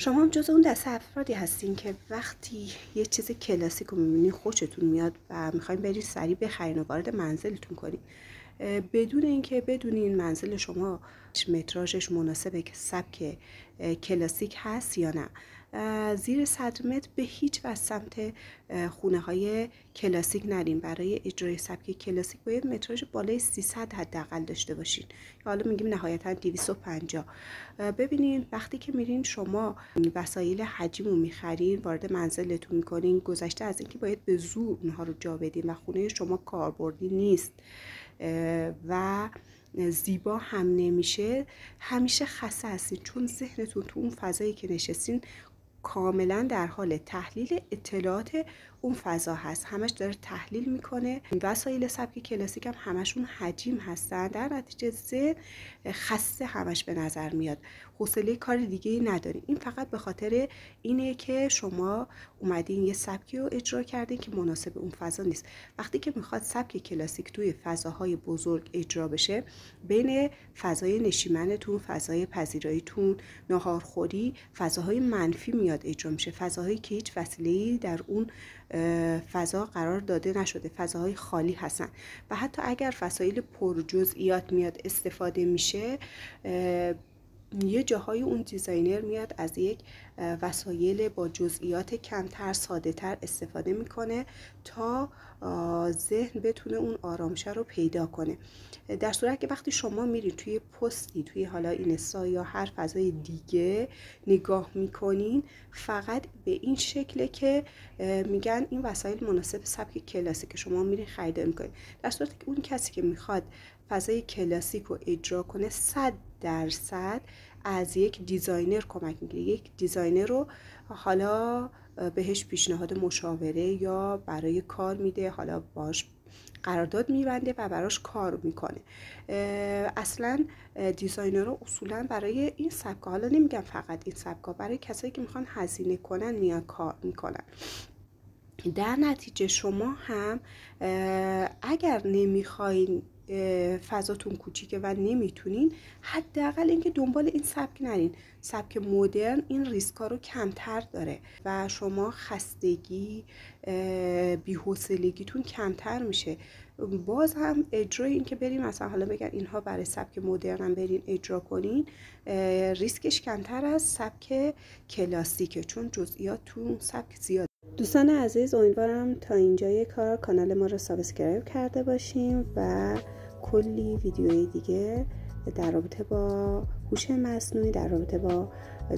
شما هم جز اون دسته افرادی هستین که وقتی یه چیز کلاسیک رو میبینین خوشتون میاد و میخواین برید سریع بخرین و وارد منزلتون کنین، بدون اینکه بدونین منزل شما متراژش مناسب سبک کلاسیک هست یا نه. زیر 100 متر به هیچ وجه سمت خونه های کلاسیک نرین. برای اجرای سبک کلاسیک باید متراژ بالای 300 حداقل داشته باشین، حالا میگیم نهایتا 250. ببینین وقتی که میرین شما وسایل حجم رو میخرین وارد منزلتون میکنین، گذشته از اینکه باید به زور اونها رو جا بدین و خونه شما کاربردی نیست و زیبا هم نمیشه، همیشه خسته هستین، چون ذهنتون تو اون فضایی که نشستین کاملا در حال تحلیل اطلاعات اون فضا هست، همش داره تحلیل میکنه. وسایل سبک کلاسیک هم همشون حجیم هستن، در نتیجه ذهن خسته همش به نظر میاد، حوصله کار دیگه ای ندارین. این فقط به خاطر اینه که شما اومدین یه سبکی رو اجرا کردین که مناسب اون فضا نیست. وقتی که میخواد سبک کلاسیک توی فضاهای بزرگ اجرا بشه، بین فضای نشیمنتون، فضای پذیراییتون، ناهارخوری، فضاهای منفی میاد اجرا میشه، فضاهایی که هیچ وسیله‌ای در اون فضا قرار داده نشده، فضاهای خالی هستن. و حتی اگر وسایل پر جزئیات میاد استفاده میشه، یه جاهای اون دیزاینر میاد از یک وسایل با جزئیات کمتر، ساده تر استفاده میکنه تا ذهن بتونه اون آرامش رو پیدا کنه. در صورت که وقتی شما میرید توی پستی، توی حالا اینستا یا هر فضای دیگه نگاه میکنین، فقط به این شکله که میگن این وسایل مناسب سبک کلاسیک، شما میرین خریداری میکنین. در صورتی که اون کسی که میخواد فضای کلاسیک رو اجرا کنه 100% از یک دیزاینر کمک میگیره. یک دیزاینر رو حالا بهش پیشنهاد مشاوره یا برای کار میده، حالا باش قرارداد میبنده و براش کار میکنه. اصلا دیزاینرها اصولا برای این سبکا، حالا نمیگم فقط این سبکا، برای کسایی که میخوان هزینه کنن میان کار میکنن. در نتیجه شما هم اگر نمیخواین فضاتون کوچیکه و نمیتونین، حداقل اینکه دنبال این سبک نرین. سبک مدرن این ریسکا رو کمتر داره و شما خستگی، بی‌حوصلگیتون کمتر میشه. باز هم اجرای این که بریم مثلا حالا بگن اینها برای سبک مدرن هم برین اجرا کنین، ریسکش کمتر از سبک کلاسیکه، چون جزئیات تو اون سبک زیاد. دوستان عزیز، امیدوارم تا اینجای کار کانال ما رو سابسکرایب کرده باشیم و کلی ویدیوی دیگه در رابطه با هوش مصنوعی، در رابطه با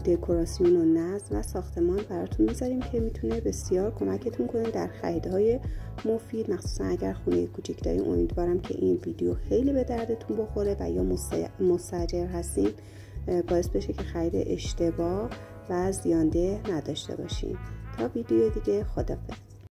دکوراسیون و نظم و ساختمان براتون میذاریم که میتونه بسیار کمکتون کنه در خریدهای مفید، مخصوصا اگر خونه کوچیک دارین. امیدوارم که این ویدیو خیلی به دردتون بخوره و یا مستاجر هستین باعث بشه که خرید اشتباه و زیانده نداشته باشین. تا ویدیو دیگه، خداحافظ.